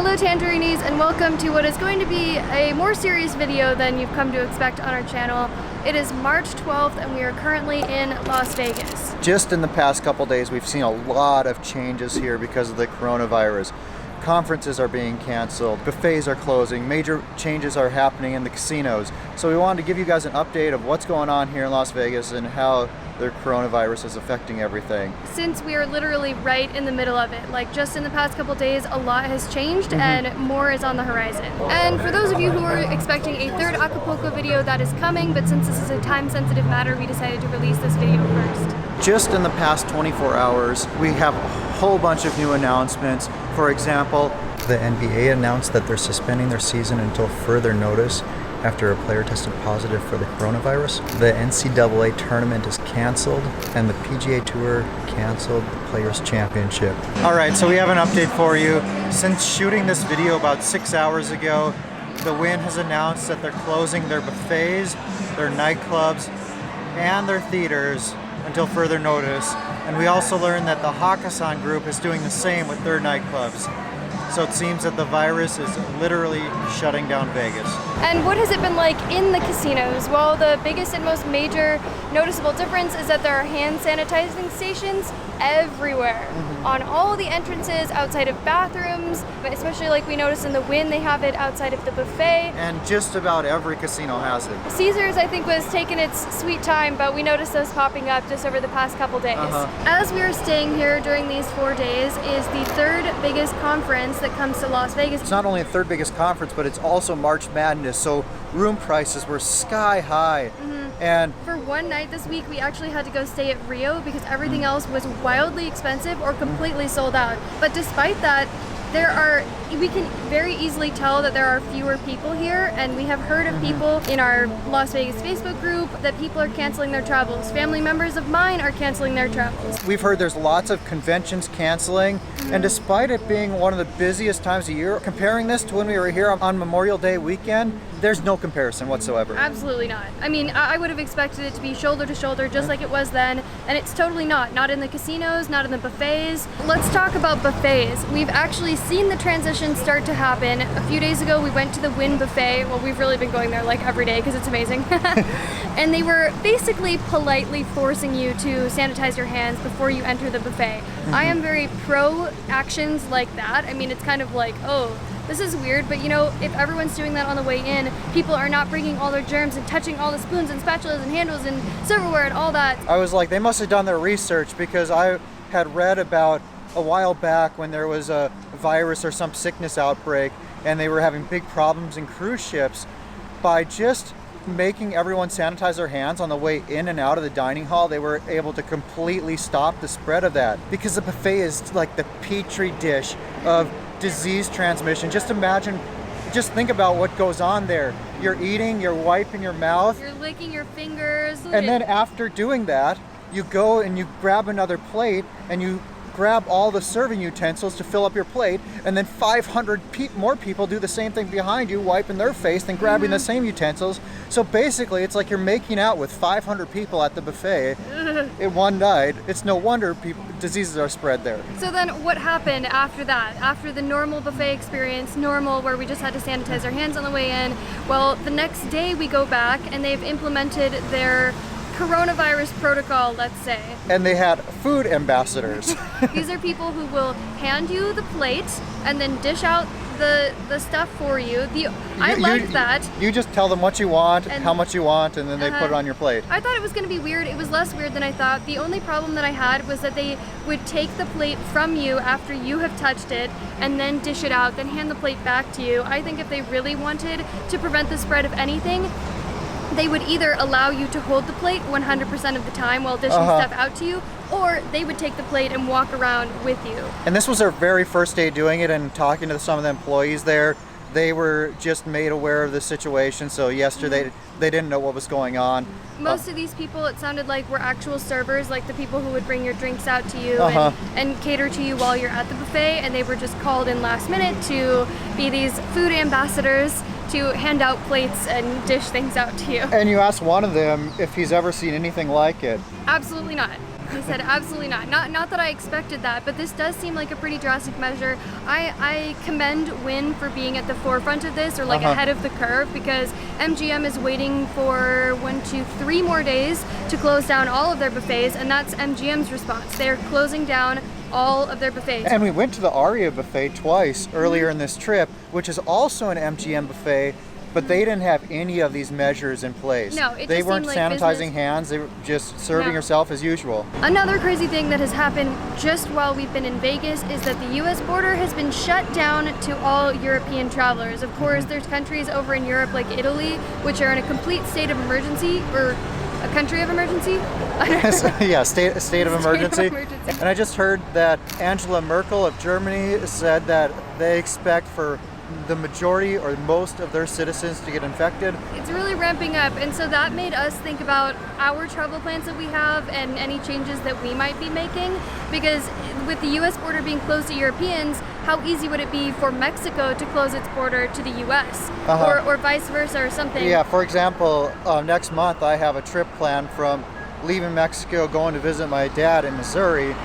Hello Tangerinies, and welcome to what is going to be a more serious video than you've come to expect on our channel. It is March 12th and we are currently in Las Vegas. Just in the past couple days we've seen a lot of changes here because of the coronavirus. Conferences are being canceled, buffets are closing, major changes are happening in the casinos. So we wanted to give you guys an update of what's going on here in Las Vegas and how the coronavirus is affecting everything. Since we are literally right in the middle of it, like just in the past couple days, a lot has changed and more is on the horizon. And for those of you who are expecting a third Acapulco video, that is coming, but since this is a time-sensitive matter, we decided to release this video first. Just in the past 24 hours, we have a whole bunch of new announcements. For example, the NBA announced that they're suspending their season until further notice after a player tested positive for the coronavirus. The NCAA tournament is canceled, and the PGA Tour canceled the Players' Championship. All right, so we have an update for you. Since shooting this video about 6 hours ago, the Wynn has announced that they're closing their buffets, their nightclubs, and their theaters until further notice. And we also learned that the Hakkasan group is doing the same with their nightclubs. So it seems that the virus is literally shutting down Vegas. And what has it been like in the casinos? Well, the biggest and most major noticeable difference is that there are hand sanitizing stations everywhere. On all the entrances, outside of bathrooms, but especially like we noticed in the Wynn, they have it outside of the buffet. And just about every casino has it. Caesars, I think, was taking its sweet time, but we noticed those popping up just over the past couple days. As we are staying here during these 4 days is the third biggest conference that comes to Las Vegas. It's not only the third biggest conference, but it's also March Madness, so room prices were sky high. And for one night this week, we actually had to go stay at Rio because everything else was wildly expensive or completely sold out. But despite that, we can very easily tell that there are fewer people here, and we have heard of people in our Las Vegas Facebook group that people are canceling their travels. Family members of mine are canceling their travels. We've heard there's lots of conventions canceling, and despite it being one of the busiest times of year, comparing this to when we were here on Memorial Day weekend, there's no comparison whatsoever. Absolutely not. I mean, I would have expected it to be shoulder to shoulder just like it was then, and it's totally not. Not in the casinos, not in the buffets. Let's talk about buffets. We've actually seen the transition start to happen. A few days ago, we went to the Wynn buffet. Well, we've really been going there like every day because it's amazing. And they were basically politely forcing you to sanitize your hands before you enter the buffet. I am very pro actions like that. I mean, it's kind of like, oh, this is weird, but you know, if everyone's doing that on the way in, people are not bringing all their germs and touching all the spoons and spatulas and handles and silverware and all that. I was like, they must have done their research, because I had read about a while back when there was a virus or some sickness outbreak and they were having big problems in cruise ships. By just making everyone sanitize their hands on the way in and out of the dining hall, they were able to completely stop the spread of that, because the buffet is like the petri dish of disease transmission. Just think about what goes on there. You're eating, you're wiping your mouth, you're licking your fingers, and then after doing that, you go and you grab another plate and you grab all the serving utensils to fill up your plate, and then 500 more people do the same thing behind you, wiping their face, then grabbing the same utensils. So basically, it's like you're making out with 500 people at the buffet in one night. It's no wonder diseases are spread there. So then what happened after that? After the normal buffet experience, normal where we just had to sanitize our hands on the way in, well, the next day we go back and they've implemented their coronavirus protocol, let's say. And they had food ambassadors. These are people who will hand you the plate and then dish out the stuff for you. I like that. You just tell them what you want, and how much you want, and then they put it on your plate. I thought it was going to be weird. It was less weird than I thought. The only problem that I had was that they would take the plate from you after you have touched it and then dish it out, then hand the plate back to you. I think if they really wanted to prevent the spread of anything, they would either allow you to hold the plate 100% of the time while dishing stuff out to you, or they would take the plate and walk around with you. And this was their very first day doing it, and talking to some of the employees there, they were just made aware of the situation, so yesterday they didn't know what was going on. Most of these people, it sounded like, were actual servers, like the people who would bring your drinks out to you and cater to you while you're at the buffet, and they were just called in last minute to be these food ambassadors to hand out plates and dish things out to you. And you asked one of them if he's ever seen anything like it. Absolutely not. They said absolutely not. Not that I expected that, but this does seem like a pretty drastic measure. I commend Wynn for being at the forefront of this, or like ahead of the curve, because MGM is waiting for 3 more days to close down all of their buffets, and that's MGM's response. They're closing down all of their buffets. And we went to the Aria buffet twice earlier in this trip, which is also an MGM buffet, but they didn't have any of these measures in place. No, it they just weren't seemed like sanitizing business. hands, they were just serving yourself as usual. Another crazy thing that has happened just while we've been in Vegas is that the US border has been shut down to all European travelers. Of course, there's countries over in Europe like Italy, which are in a complete state of emergency, or a country of emergency? Yeah, state of emergency. Of emergency. And I just heard that Angela Merkel of Germany said that they expect for the majority or most of their citizens to get infected. It's really ramping up, and so that made us think about our travel plans that we have and any changes that we might be making, because with the US border being closed to Europeans, how easy would it be for Mexico to close its border to the US, or vice versa or something? Yeah, for example, next month I have a trip planned from leaving Mexico, going to visit my dad in Missouri,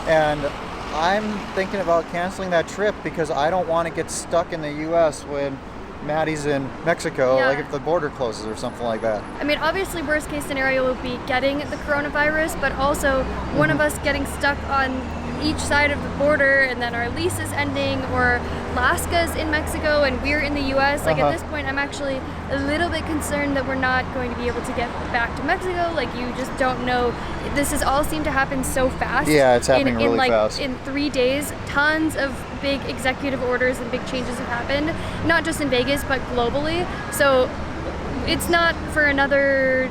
and I'm thinking about canceling that trip because I don't want to get stuck in the US when Maddie's in Mexico, like if the border closes or something like that. I mean, obviously worst case scenario would be getting the coronavirus, but also one of us getting stuck on each side of the border, and then our lease is ending, or Alaska's in Mexico and we're in the US. Like at this point, I'm actually a little bit concerned that we're not going to be able to get back to Mexico. Like, you just don't know. This has all seemed to happen so fast. Yeah, it's happening really like, fast. In 3 days, tons of big executive orders and big changes have happened, not just in Vegas, but globally. So it's not for another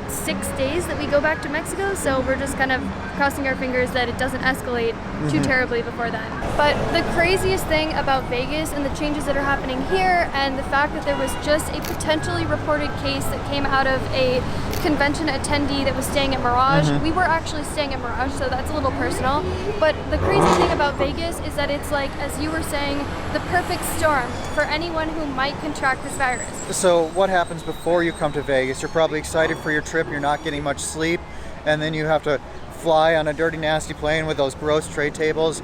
6 days that we go back to Mexico, so we're just kind of crossing our fingers that it doesn't escalate too terribly before then. But the craziest thing about Vegas and the changes that are happening here, and the fact that there was just a potentially reported case that came out of a convention attendee that was staying at Mirage. We were actually staying at Mirage, so that's a little personal. But the crazy thing about Vegas is that it's like, as you were saying, the perfect storm for anyone who might contract this virus. So what happens before you come to Vegas? You're probably excited for your trip, you're not getting much sleep, and then you have to fly on a dirty, nasty plane with those gross tray tables.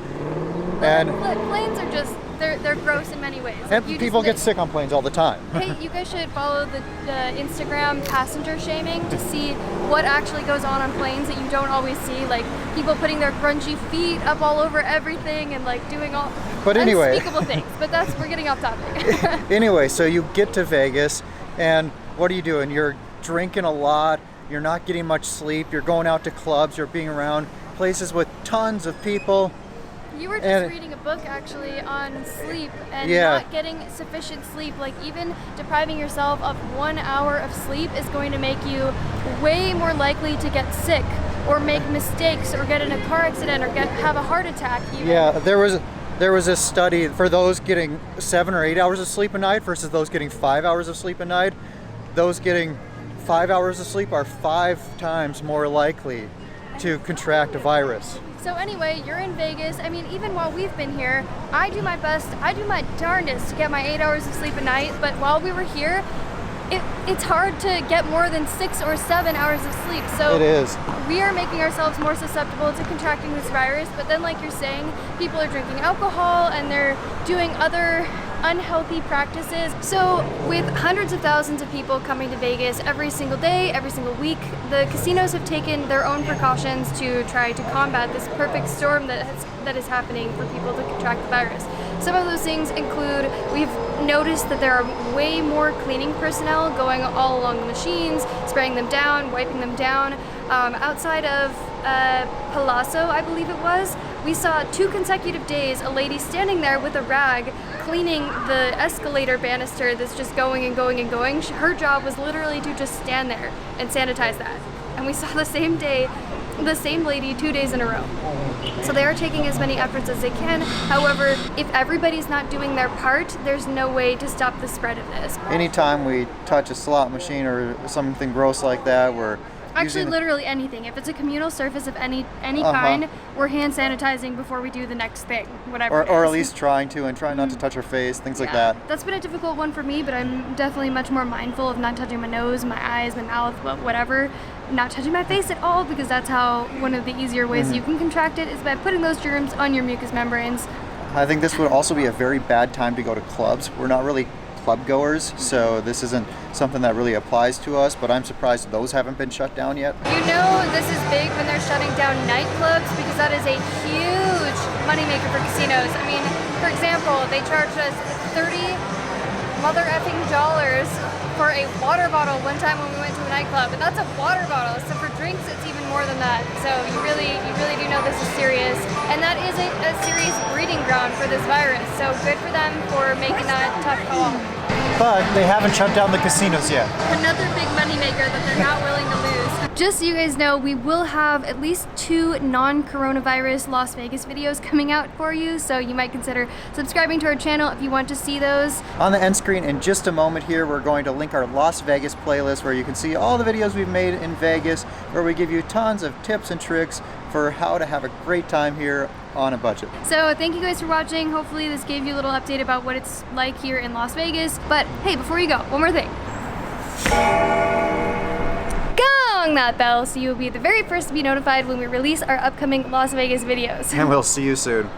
And planes are just, they're gross in many ways. And Like, people get sick on planes all the time. Hey, you guys should follow the Instagram passenger shaming to see what actually goes on planes that you don't always see. Like people putting their grungy feet up all over everything and like doing all unspeakable things. But we're getting off topic. Anyway, so you get to Vegas, and what are you doing? You're drinking a lot, you're not getting much sleep, you're going out to clubs, you're being around places with tons of people. You were just reading a book actually on sleep and not getting sufficient sleep. Like even depriving yourself of 1 hour of sleep is going to make you way more likely to get sick or make mistakes or get in a car accident or have a heart attack even. Yeah, there was a study for those getting 7 or 8 hours of sleep a night versus those getting 5 hours of sleep a night. Those getting 5 hours of sleep are 5 times more likely to contract a virus. So anyway, you're in Vegas. I mean, even while we've been here, I do my best, I do my darndest to get my 8 hours of sleep a night, but while we were here, it's hard to get more than 6 or 7 hours of sleep. So it is. We are making ourselves more susceptible to contracting this virus, but then like you're saying, people are drinking alcohol and they're doing other unhealthy practices. So with hundreds of thousands of people coming to Vegas every single day, every single week, the casinos have taken their own precautions to try to combat this perfect storm that is happening for people to contract the virus. Some of those things include, we've noticed that there are way more cleaning personnel going all along the machines, spraying them down, wiping them down. Outside of Palazzo, I believe it was, we saw 2 consecutive days a lady standing there with a rag cleaning the escalator banister that's just going and going and going. Her job was literally to just stand there and sanitize that. And we saw the same lady 2 days in a row. So they are taking as many efforts as they can. However, if everybody's not doing their part, there's no way to stop the spread of this. Anytime we touch a slot machine or something gross like that, we're Actually, literally anything. If it's a communal surface of any kind, we're hand sanitizing before we do the next thing, whatever. Or at least trying to, and trying not to touch our face, things like that. That's been a difficult one for me, but I'm definitely much more mindful of not touching my nose, my eyes, my mouth, whatever. Not touching my face at all, because that's how one of the easier ways you can contract it is by putting those germs on your mucous membranes. I think this would also be a very bad time to go to clubs. We're not really club goers, so this isn't something that really applies to us, but I'm surprised those haven't been shut down yet. You know this is big when they're shutting down nightclubs, because that is a huge moneymaker for casinos. I mean, for example, they charged us $30 for a water bottle one time when we went to a nightclub, and that's a water bottle. So for drinks, it's even more than that. So you really do know this is serious, and that is a serious breeding ground for this virus. So good for them for making that tough call. But they haven't shut down the casinos yet. Another big moneymaker that they're not willing to lose. Just so you guys know, we will have at least 2 non-coronavirus Las Vegas videos coming out for you, so you might consider subscribing to our channel if you want to see those. On the end screen in just a moment here, we're going to link our Las Vegas playlist where you can see all the videos we've made in Vegas, where we give you tons of tips and tricks for how to have a great time here on a budget. So thank you guys for watching. Hopefully this gave you a little update about what it's like here in Las Vegas. But hey, before you go, one more thing. Gong that bell so you will be the very first to be notified when we release our upcoming Las Vegas videos. And we'll see you soon.